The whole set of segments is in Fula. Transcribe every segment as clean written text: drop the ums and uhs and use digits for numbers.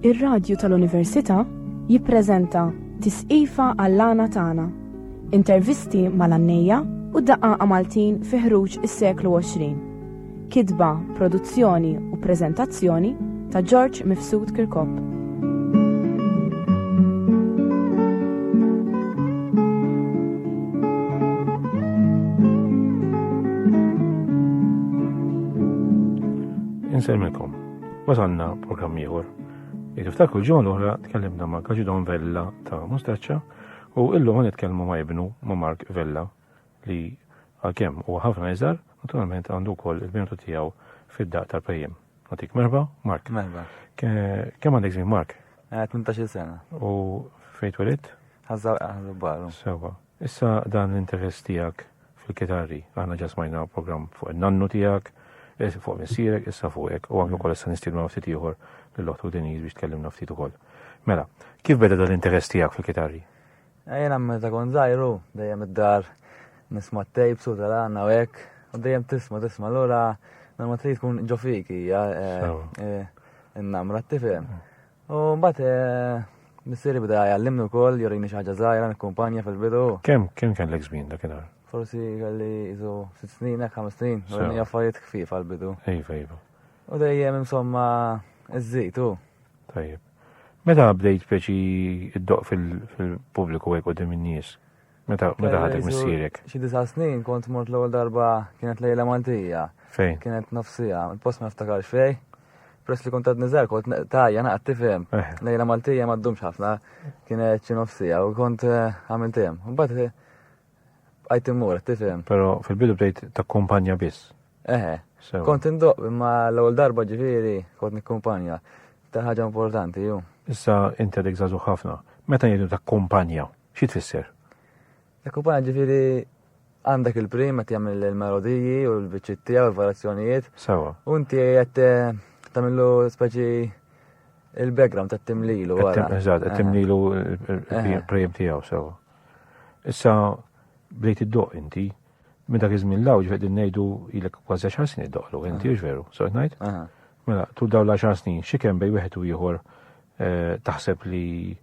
Ir-radju tal-Università jippreżenta Tisqifa għall-għana tagħna. Intervisti mal-għannejja u daqqa Maltin fi ħruġ is-seklu 20. Kitba, produzzjoni u preżentazzjoni ta' George Mifsud Kirkop. Inselmilkom, wasalna programm ieħor. Tiftakru ġon l-oħra tkellimna ma' Kaġidon Vella ta' Mustaċċa u illum nitkellmu ma' ibnu ma' Mark Vella li għalkemm huwa ħafna iżgħar, naturalment għandu wkoll il-bintu tiegħu fid-daq tal-pejjem. Għatik merba, Mark. Merba. Kemm għandek żmien Mark? 18 sena. U fejn twelid? Ħażabbaru. Sewa. Issa dan l-interess tiegħek fil-kitarri, aħna ġa smajna programm fuq in-nannu tiegħek, fuq missierek, issa fuqek, u għandu kol issa nistilma ftit ieħor l-Lotto Deniz biex tkellimna ftit ukoll. Mela, kif beda dal-interess tiegħek fil-kitarri? Jena meta kon żgħiru, dejjem id-dar nisma' tapes u tal-għanna u hekk, u dejjem tisma' allura ma trid tkun ġo fik hija innamra tifhem. U mbagħad missieri beda jgħallimni wkoll, jorini xi ħaġa żgħira, nikkumpanja fil-bidu. Kemm kien lek żmien dakinhar? Forsi kelli jiżu 6 snin, 5 snin, u għalli affarijiet kfif għal-bidu. Ejva. U dejjem insomma iż-żejt u. Tajjeb. Meta bdejt speċi id-doq fil-pubbliku hekk qudiem in-nies? Meta ħadek missierek? Xi 9 snin kont mort l-ewwel darba kienet lejla Maltija. Fejn? Kienet nofsija, il-post ma niftakarx fejn. Press li kont qed niżel kont tajja naqgħod tifhem. Lejla Maltija ma ddumx ħafna, kienet xi nofsija u kont għamilt hemm. Mbagħad għajt immur, tifhem. Pero fil-bidu bdejt takkumpanja biss. Kont indoq imma l-ewwel darba ġifieri kont nikkumpanja. Ta' ħaġa importanti ju. Issa inti għadek żagħżugħ ħafna. Meta jgħidu takkumpanja, xi tfisser? Takkumpanja ġifieri għandek il-prim qed jagħmel il-melodiji u l-biċċiet tiegħu u l-variazzjonijiet. Sewa. U inti qed tagħmillu speċi il-background qed timlilu wara. Eżatt, qed timlilu il-prim tiegħu sewa. Issa bdejt id-doq inti, minn dak iż-żmien l-għaw ġifieri ngħidu ilek kważi 10 snin iddoqlu inti hux veru, so ngħid? Mela, tul dawn l-10 snin x'kemm bej wieħed u ieħor taħseb li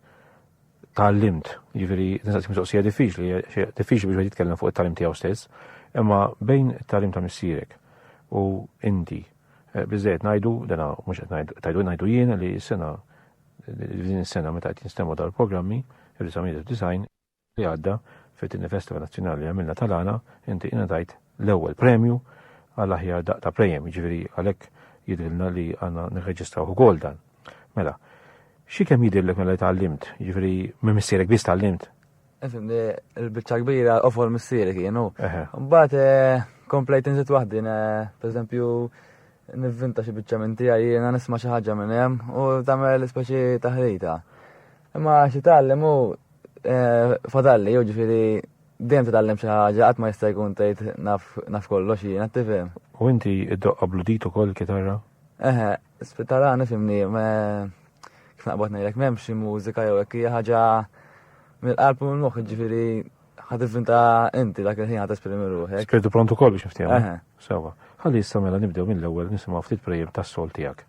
tgħallimt, jiġifieri nistaqsik mistoqsija diffiċli biex wieħed jitkellem fuq it-tagħlim tiegħu stess, imma bejn it-tagħlim ta' missierek u inti biżżejjed ngħidu dana mhux qed ngħidu jien li s-sena din is-sena meta qed jinstemaw dawn il-programmi il-1990 li għadda fit-tieni Festival Nazzjonali li għamilna tal-għana, inti ingħatajt l-ewwel premju għall-aħjar daq ta' prejem, jiġifieri għalhekk jidrilna li għandna nirreġistraw ukoll dan. Mela, xi kemm jidhirlek mela tgħallimt, jiġifieri minn missierek biss tgħallimt? Ifhimni l-biċċa kbira ofol missierek jien hu. Mbagħad komplejt inżid waħdi, pereżempju nivvinta xi biċċa minn tiegħi jiena nisma' xi ħaġa minn hemm u tagħmel speċi taħrita. Imma xi tgħallem hu fadalli, jew ġifieri dejjem titgħallem xi ħaġa qatt ma jista' jkun tgħid naf kollox jiena tifhem. U inti iddoqqa bludit ukoll kitarra? Tara nifhimni kif naqbad ngħidlek m'hemmx xi mużika jew hekk hija ħaġa mill-qalb u mill-moħħ ġifieri ħadd tivvinta inti dak il-ħin ħadd tesprimi ruħek. Spiritu prontu ukoll biex niftehmu. Sewa. Ħalli issa mela nibdew mill-ewwel nisimgħu ftit prejjem tas-sol tiegħek.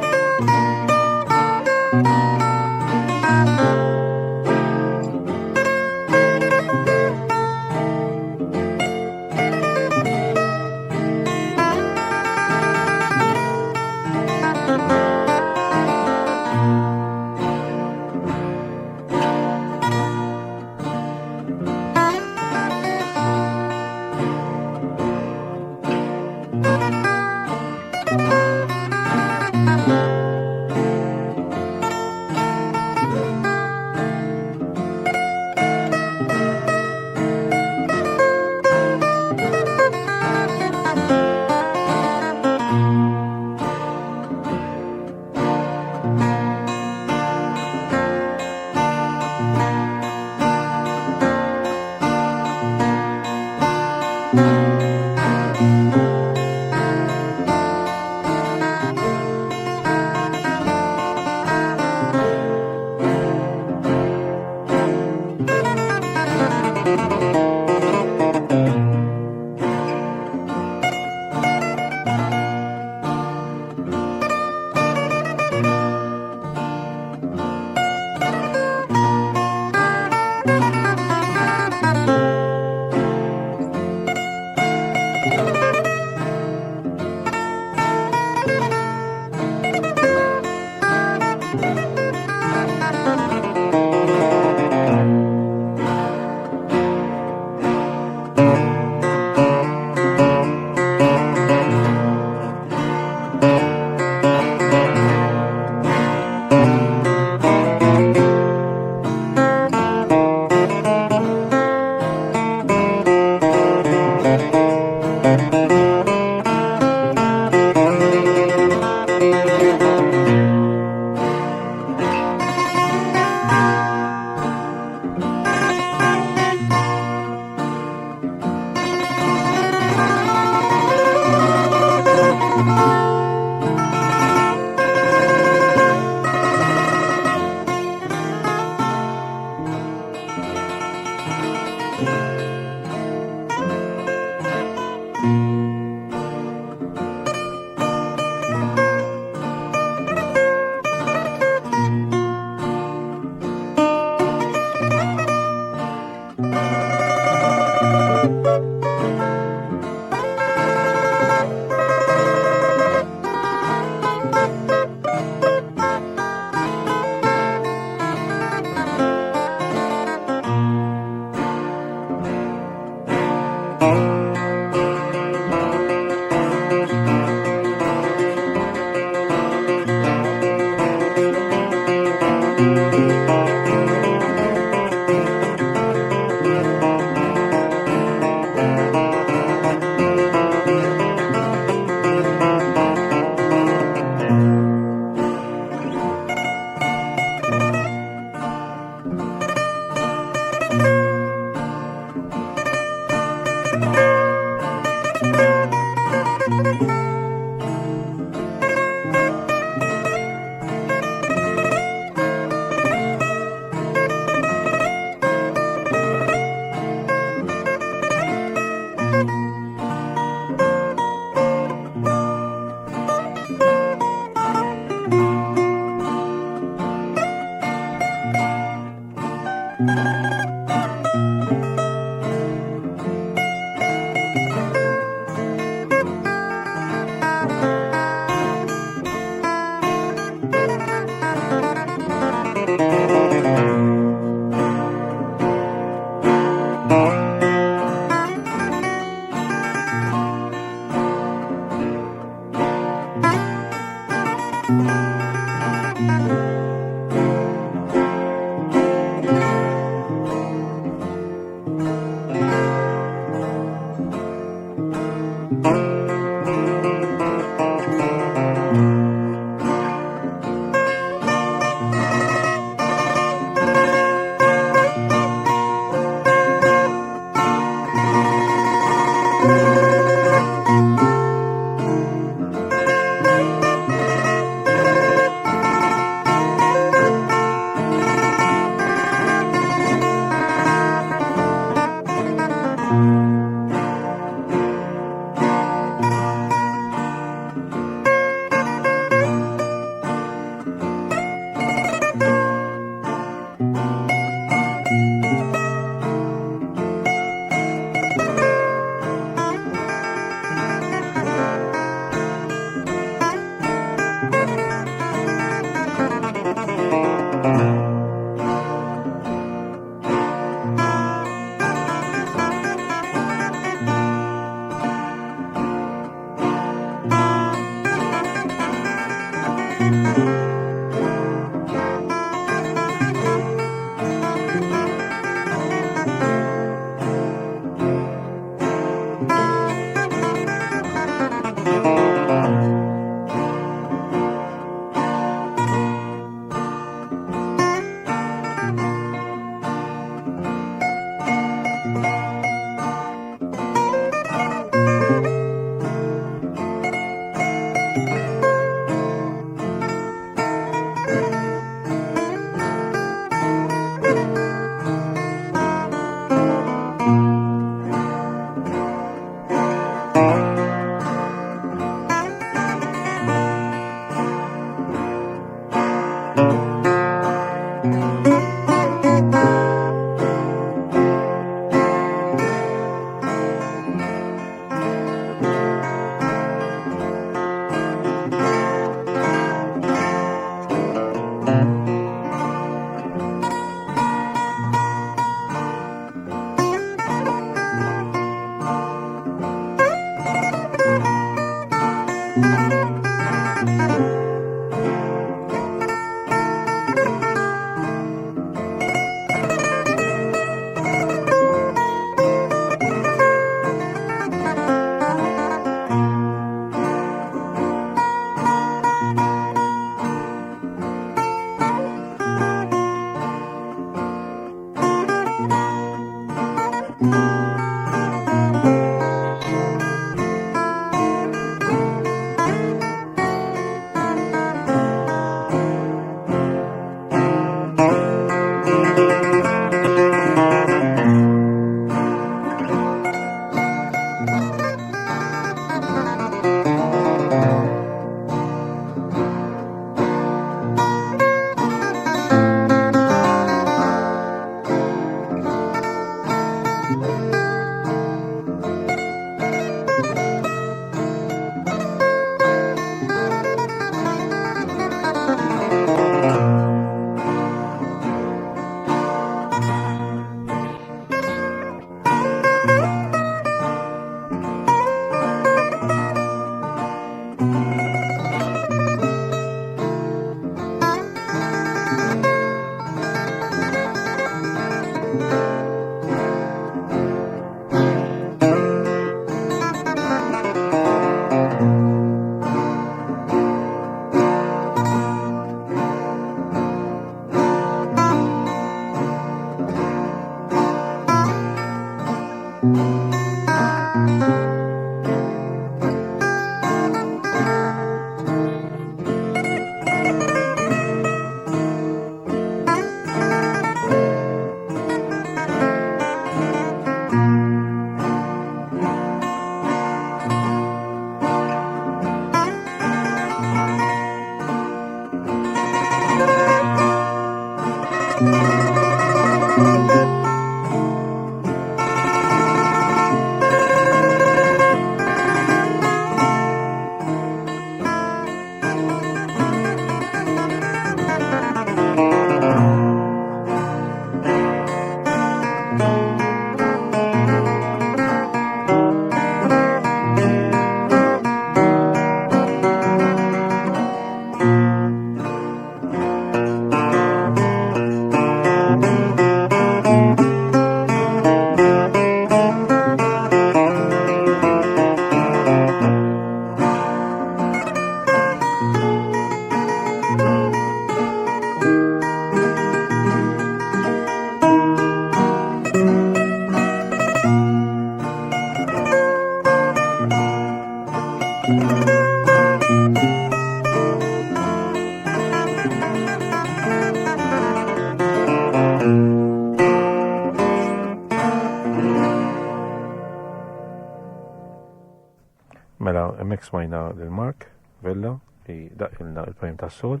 Hemmhekk smajna lil Mark Vella li daqilna il-prem tas-sol,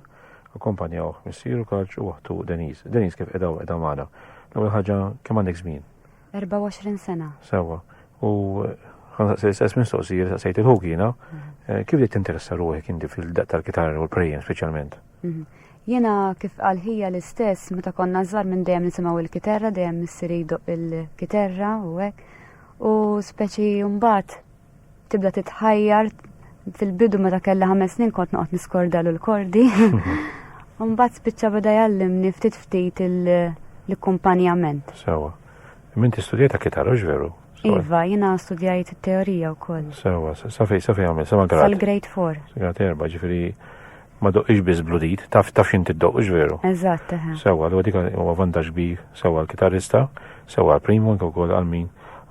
akkompanjaw missieru Kalċ u waħtu Deniz. Deniz kif edaw magħna. L-ewwel ħaġa kemm għandek żmien? 24 sena. Sewa. U ħansaqs mistoqsija saqsejt il-ħugina, kif li tinteressa ruħek inti fil-daq tal-kitarra u l-prejjem speċjalment? Jena kif għal-ħija l-istess, meta konna żgħar minn dejjem nisimgħu il-kitarra, dejjem missieri jdoq il-kitarra u hekk. U speċi mbagħad tibda titħajjar fil-bidu meta kellha 5 snin kont noqgħod niskordalu l-kordi. U mbagħad spiċċa beda jallimni ftit l-akkumpanjament. Sewa. Minti studjajta kitarra ġveru? Iva, jena studjajt teorija wkoll. Sewa, safi għamil, sama grad. Sal-grade 4. Grad 4, ġifieri ma doqqix biss bludit, taf xinti doqqix veru. Eżatt, Sewa, l-għu dik huwa vantaġġ kbir, sewa l-kitarrista, sewa l-primu anke wkoll għal min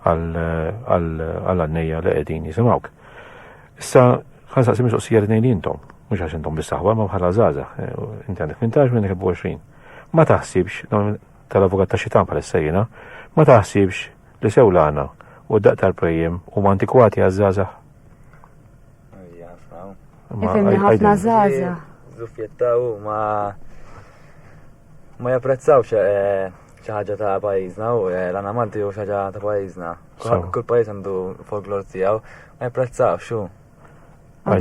għall-għannejja li qegħdin jisimgħuk. Issa ħansaqsi mistoqsija li ngħid intom, mhux għax intom bis-saħwa ma bħala żgħażagħ, inti għandek 18 minnek 20. Ma taħsibx tal-avukat ta' xitan bħalissa jiena, ma taħsibx li sewlana u d-daq tal-prejjem u ma antikwati għaż-żgħażagħ. Ifimni ħafna żgħażagħ. Żuffjettaw ma japprezzawx xi ħaġa ta' pajjiżna u l-għana Malti u xi ħaġa ta' pajjiżna. Kull pajjiż għandu folklor tiegħu, ma japprezzawx xu.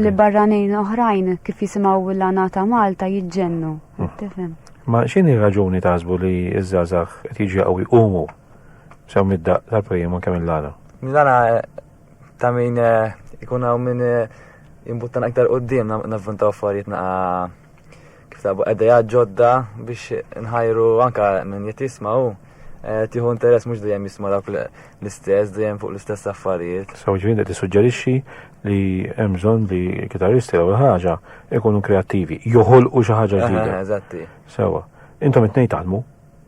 Li barranin oħrajn kif jisimgħu l-għana ta' Malta jiġġennu. Tifhem. Ma x'inhi raġuni taħsbu li ż-żgħażagħ qed jiġi qawwi jqumu sew mid-daq tal-prejjem anke mill-għana? Mill-għana ta' min ikun hawn min jimbuttan aktar qoddim navvuntaw affarijiet naqa' kif tabu għedajat ġodda biex nħajru anka minn jittismaw tieħu interess mhux dejjem jisma' dawk l-istess, dejjem fuq l-istess affarijiet. Sew ġifieri qed tissuġġerixxi li hemm bżonn li kitaristi l ħaġa ikunu kreattivi, joħolqu xi ħaġa ġdida. Eżatti. Sewa. Intom it-tnejn taħdmu,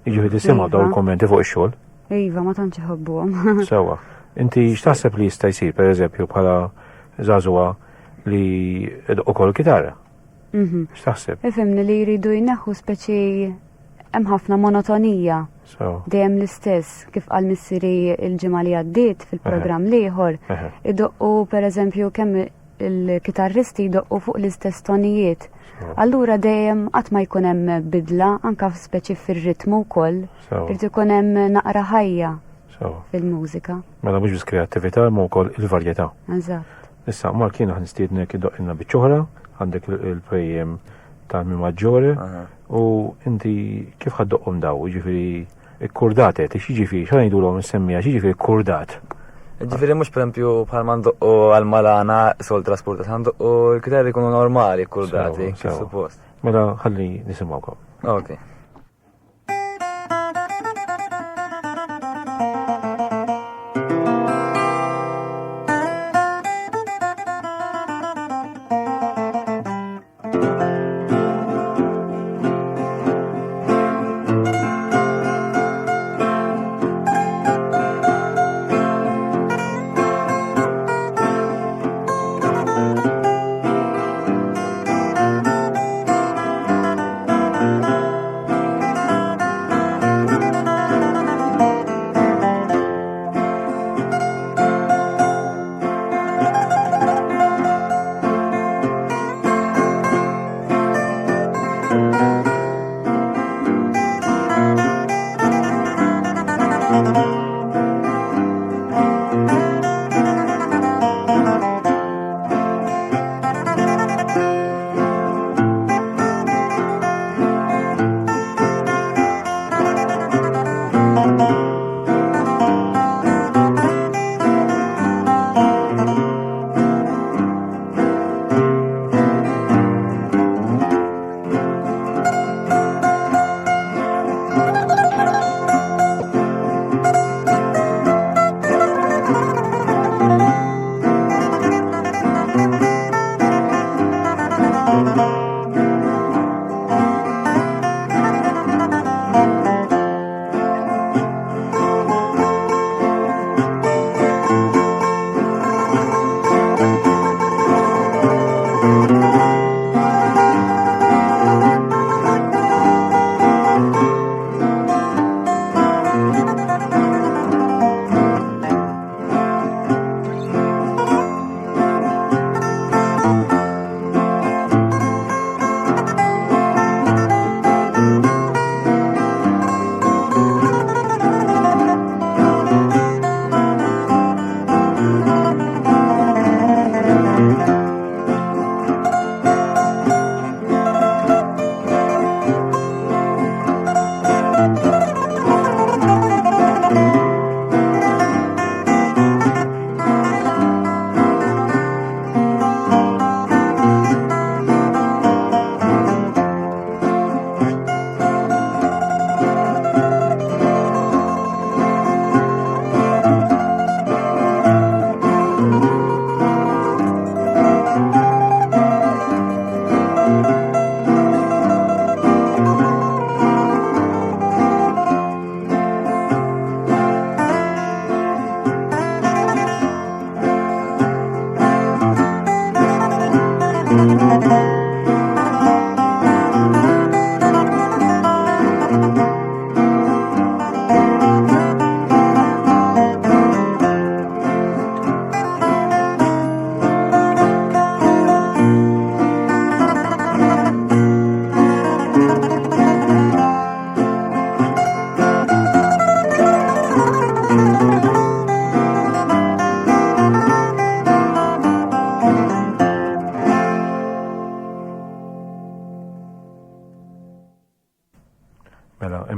jiġifieri tisimgħu dawn il-kommenti fuq ix-xogħol. Iva, ma tantx iħobbuhom. Sewa. Inti x'taħseb li jista' jsir pereżempju bħala żagħżugħa li ukoll kitarra? X'taħseb? Ifhimni li jridu jneħħu speċi hemm ħafna monotonija. Dejjem l-istess kif qal missieri il-ġimgħa li għaddiet fil-programm ieħor. Idoqqu pereżempju kemm il-kitarristi jdoqqu fuq l-istess tonijiet. Allura dejjem qatt ma jkun hemm bidla anke speċi fir-ritmu wkoll. Irid ikun hemm naqra ħajja fil-mużika. Mela mhux biss kreattività ma wkoll il-varjetà. Eżatt. Issa Markina ħnistiednek idoqqilna biċ-ċoħra, għandek il-prejjem tal-mi maġġore u inti kif ħaddoqhom daw, jiġifieri ikkurdatet, x'jiġifieri, x'għan jgħidulhom insemmija, x'jiġifieri kkurdat? Jiġifieri mhux pereżempju bħal ma ndoqqu għall-malana sol trasportat, ndoqqu l-kitarri jkunu normali kkurdati kif suppost. Mela ħalli nisimgħukom. Okay.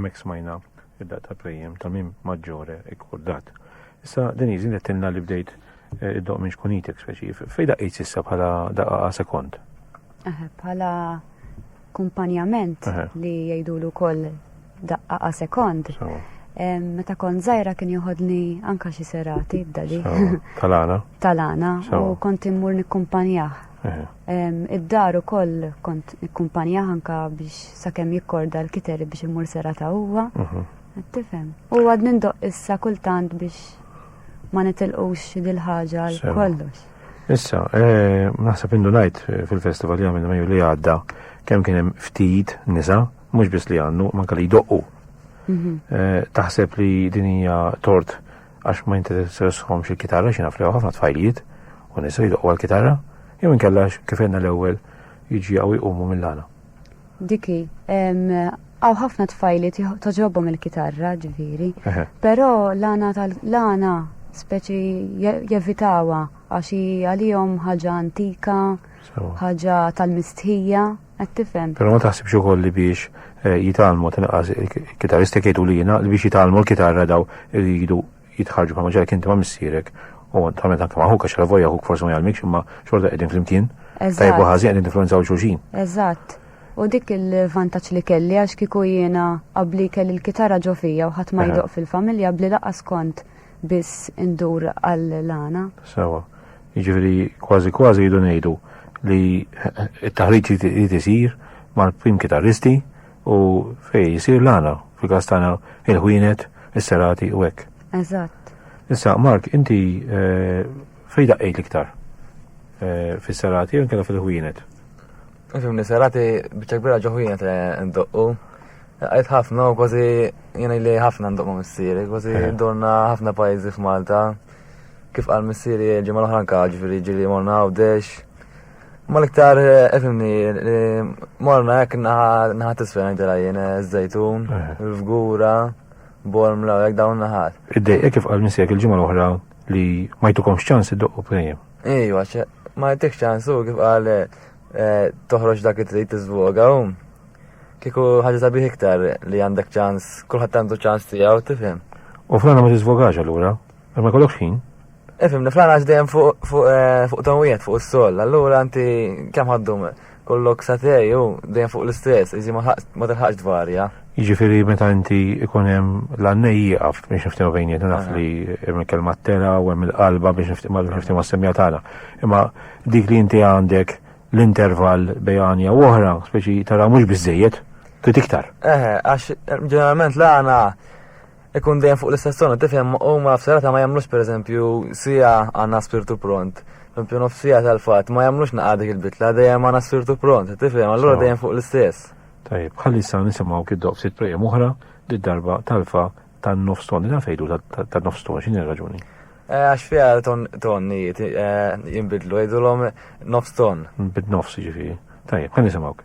mek smajna id-daq ta' prejjem tal-mim maġġore ikkurdat. Issa din iżin għettinna li bdejt id-doq minn xkunitek speċi. Fej daqqejt issa bħala daqqa sekond? Bħala kumpanjament li jgħidulu koll daqqa sekond. Meta kon zaħira kien joħodni anka xi serati b'dali. Talana? Talana, u kont immur nikkumpanjah. Id-dar ukoll kont nikkumpanjah anka biex sakemm jikkorda l-kiteri biex immur serata huwa. Tifhem. U għad nindoq issa kultant biex ma nitilqux dil-ħaġa l-kollox. Issa, naħseb indu ngħid fil-festival jagħmel Mejju li għadda kemm kien hemm ftit nisa, mhux biss li għandu, manka li jdoqqu. Taħseb li din hija tort għax ma jinteressahomx il-kitarra xi naf li ħafna tfajlijiet u nisa jdoqqu għall-kitarra, jew inkellax kif għedna l-ewwel jiġi għaw jqumu mill-lana. Diki, għaw ħafna tfajliet toġobhom il-kitarra ġifieri, però l-għana speċi jevitawa għax għalihom ħaġa antika, ħaġa tal-mistħija, qed tifhem. Però ma taħsibx ukoll li biex jitalmu tinqas il-kitaristi jgħidu lina li biex jitalmu l-kitarra daw iridu jitħarġu bħal maġġar inti ma' missierek u tagħmel anke ma' ħuk għax la-vojja ħuk forsi ma jgħalmikx imma xorta qegħdin flimkien. Tajbu ħażin qegħdin influenzaw xulxin. Eżatt. U dik il-vantaġġ li kelli għax kieku jiena qabli kelli l-kitarra ġo fija u ħadd ma jdoq fil-familja bli laqas kont biss indur għall-lana. Sewa. Jiġifieri kważi jridu ngħidu li t-taħriġ jrid isir mal-prim kitarristi u fej jisir lana fil-każ tagħna il-ħwienet, is-serati u hekk. Eżatt. Issa, Mark, inti fej daqqejt l-iktar? Fis-serati u nkella fil-ħwienet? Fimni, serati biċċa kbira ġo ħwienet ndoqqu. Għajt ħafna u kważi jena li ħafna ndoqqu ma' missieri, kważi dorna ħafna pajjiżi f'Malta. Kif qal missieri ġimgħa l-oħra ġifieri ġieli morna għawdex. Ma l-iktar, efimni, morna jek naħat t-sfena għidela jena, z-zajtun, l-fgura, bormla, jek dawn naħat. Id-dej, kif għal-missijak il-ġimma l-oħra li ma jtukomx ċans id-doqqu prejem? Iju, għaxe, ma jtikx ċansu kif għal toħroġ dak it-trit t-zvoga, kiku ħagġa sabiħ iktar li għandek ċans, kullħat għandu ċans tijaw, tifhem. U flana ma t-zvogax għallura? Ma kollok xin? Efim, niflana għax fuq tanwiet, fuq il-sol, allura għanti kem ħaddum kollok satej, dejjem fuq l-istess, iżi ma tilħaqx dvarja. Jiġifieri meta inti ikun hemm l-għannej jieqaf biex niftehmu bejniet, naf li hemm il-kelma t-tela u hemm il-qalba biex niftehmu s-semmija tagħna. Imma dik li inti għandek l-intervall bejanja u oħra, speċi tara mhux biżejjed, trid iktar. Għax ġeneralment l-għana ikun dejjem fuq l-istess tonu, tifhem huma f'serata ma jagħmlux pereżempju sija għandna spirtu pront. Pereżempju nofsija tal-fatt ma jagħmlux naqadik il-bitla dejjem għandna spirtu pront, tifhem, allura dejjem fuq l-istess. Tajjeb, ħalli issa nisimgħu kid-doq ftit prejem oħra darba talfa tan-nofs tonni ta' fejdu tan-nofs tonni, x'inhi r-raġuni? Għax fiha tonnijiet jinbidlu jgħidulhom nofs ton. Bid-nofs jiġifieri. Tajjeb, ħalli nisimgħu.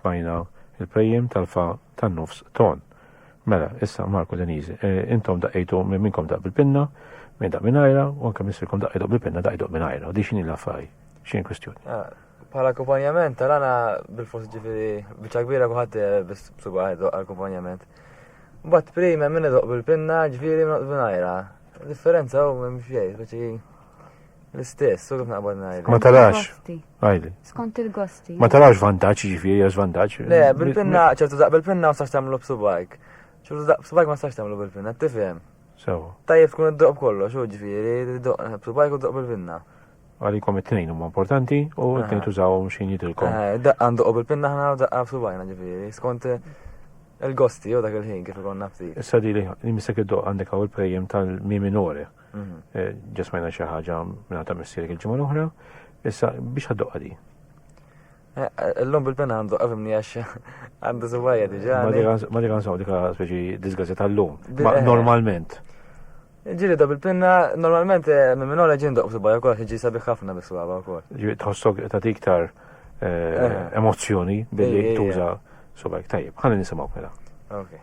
smajna il-prejjem tal-fa tan-nofs ton. Mela, issa Marko Denizi, intom daqqejtu minn minnkom daq bil-pinna, minn daq minajra, u anka missirkom daqqejtu bil-pinna daqqejtu minajra. Di xini l-affari, xini kwestjoni. Pala akkompanjament, tal-għana bil-fos ġifiri, bieċa kbira kuħat bis-subaħ akkompanjament. Bat prima minn doq bil-pinna ġifiri minn minajra. Differenza u minn xej, speċi l-istess, u kif naqbad najra. Ma talax, għajli. Skont il-gosti. Ma talax vantaġġ ġifiri, għax vantaġġ. Le, bil-pinna, ċertu daq bil-pinna ma stax tamlu b'subajk. ċertu daq b'subajk ma stax tamlu bil-pinna, tifhem. Sewa. Tajjeb tkun id-doq kollox, u ġifiri, b'subajk u doq bil-pinna. Għalikom it-tnejn huma importanti u t-tnejn tużawhom xejn jidilkom. Daqqa ndoq bil-pinna ħna u daqqa b'subajna ġifiri, skont il-gosti jew dak il-ħin kif ikun nafti. Issa di li misek id-doq għandek għaw il-prejjem tal-mi minore. Ġesmajna xi ħaġa minn ta' missierek il-ġimgħa l-oħra, issa biex ħaddoqqa di. L-lum bil-penna għandu għafimni għax għandu subajja diġa. Ma di għansaw dika speċi disgazja tal-lum, normalment. Ġiri da bil-penna, normalment minn minore ġin doq subajja kol, ġi sabiħ ħafna bis-subajja kol. Ġiri tħossok ta' iktar emozjoni billi tuża subajk. Tajjeb, ħalli nisimgħu mela. Okay.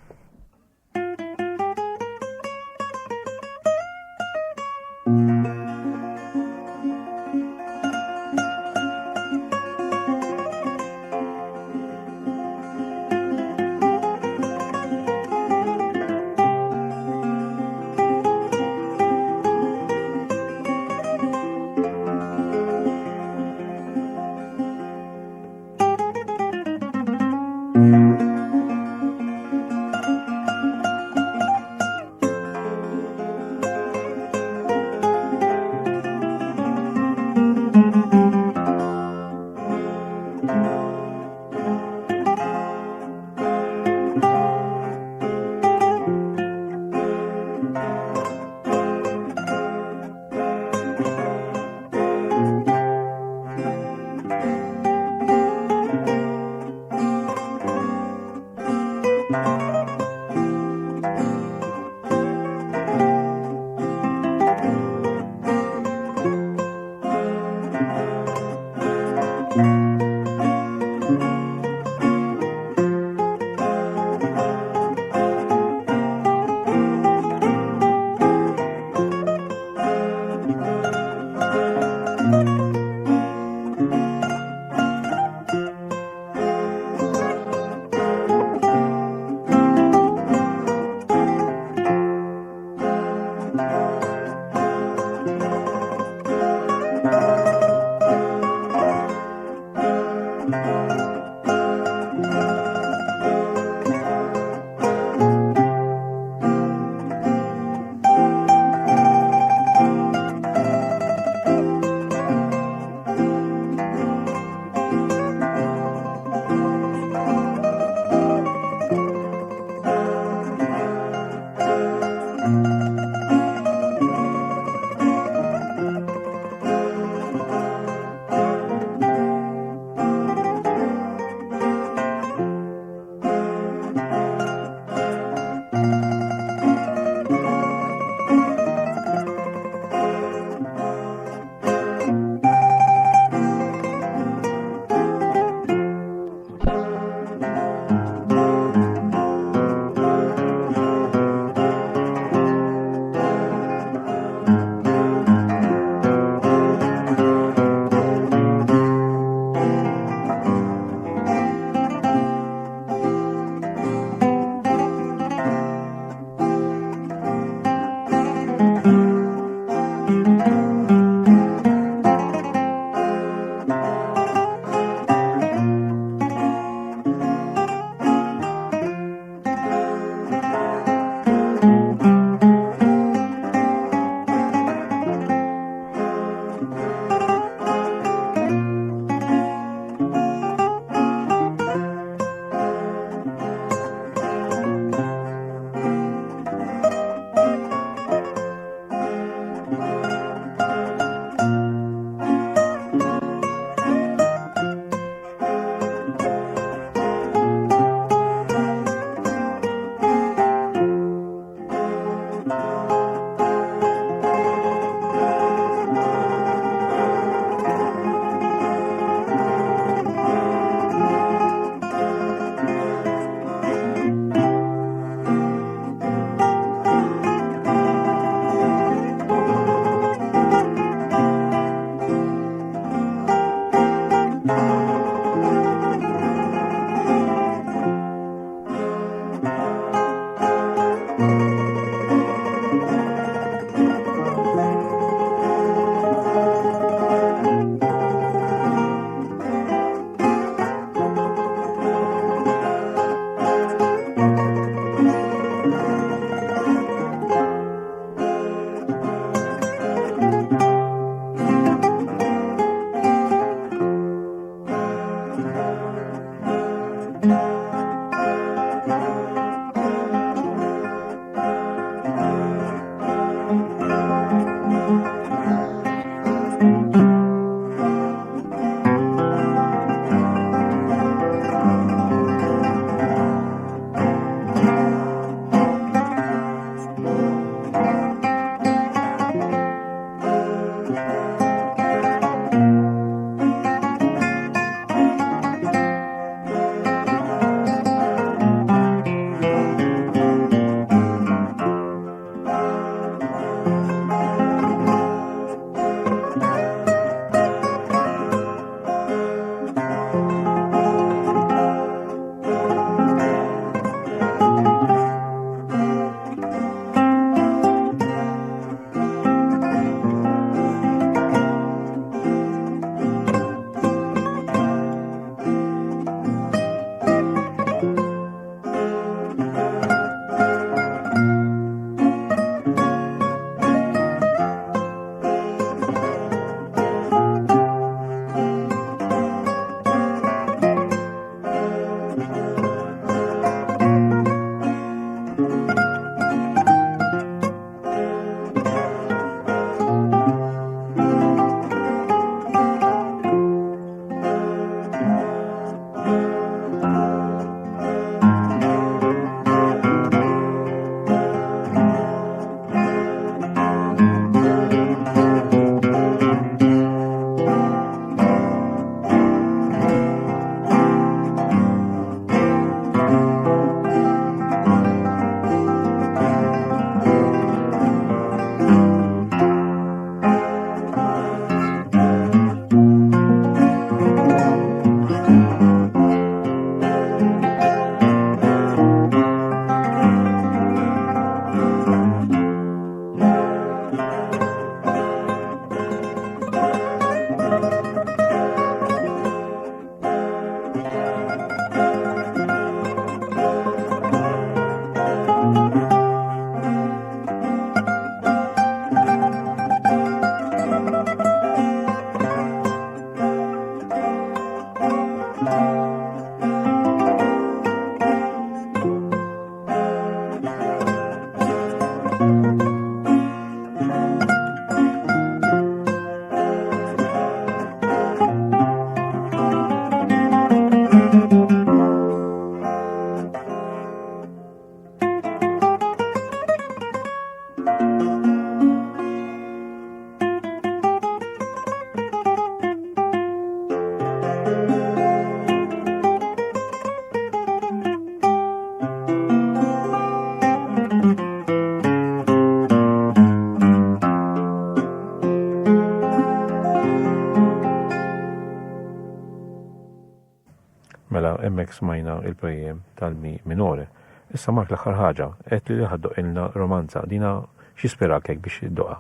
hawnhekk smajna il-prejem tal-Mi minore. Issa Mark l-aħħar ħaġa, qed li ħaddoq ilna romanza, dina x'jispirak hekk biex iddoqha?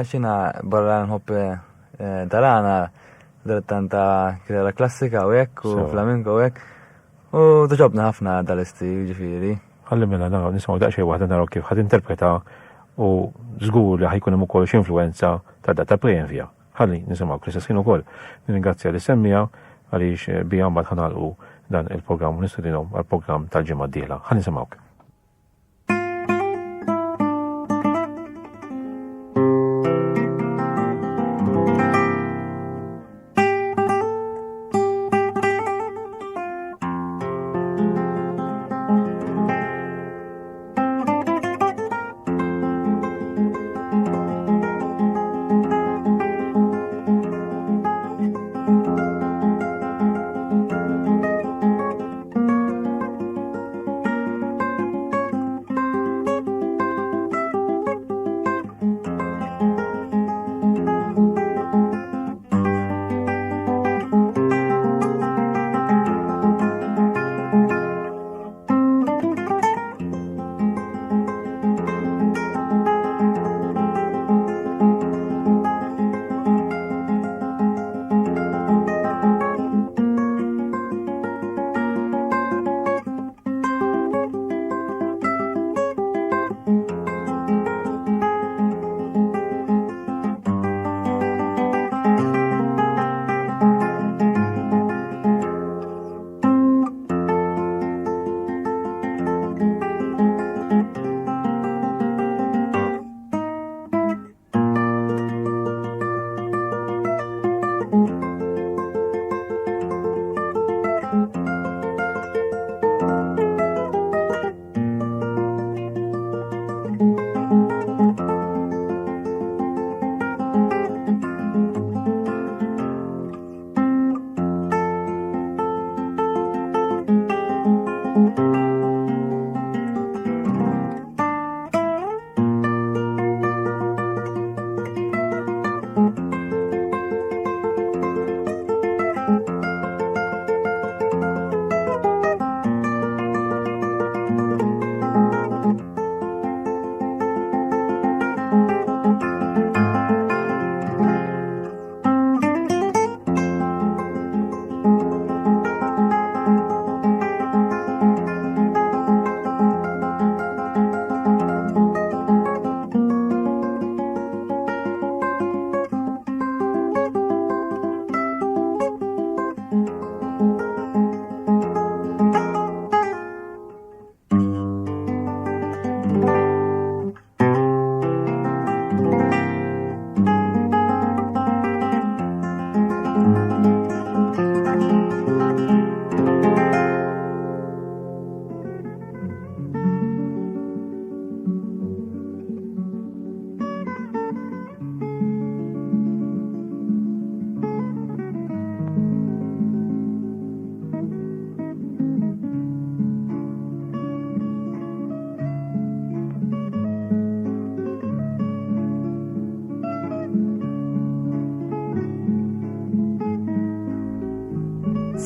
Xina barra nħobb tarana direttanta kirera klassika u hekk u flamenco u hekk. U toġobna ħafna dal-istil ġifieri. Ħalli mela nisimgħu daqsxejn waħda naraw kif ħad interpreta u żgur li ħajkun hemm ukoll x'influwenza ta' prejem fiha. Ħalli nisimgħu Kristessin ukoll. Ningrazzja li semmija għaliex bija mbagħad ħanalqu dan il-programm u nistudinhom għall-programm tal-ġimgħa d-dieħla. Ħalli nisimgħuk.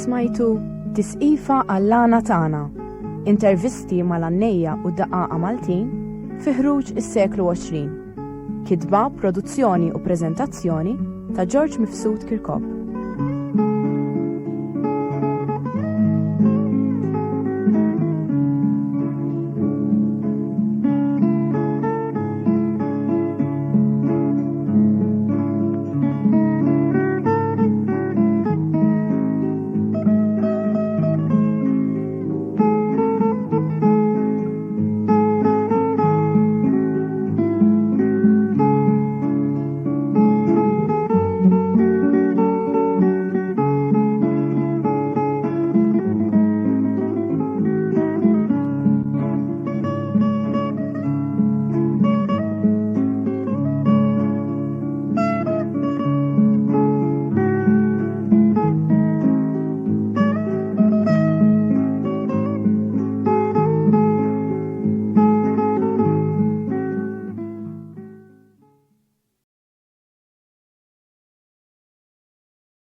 Smajtu Tisqifa għall-Lana tagħna. Intervisti mal-Annejja u d-Daqaqa Maltin fi ħruġ is-seklu 20. Kitba, produzzjoni u preżentazzjoni ta' George Mifsud Kirkop.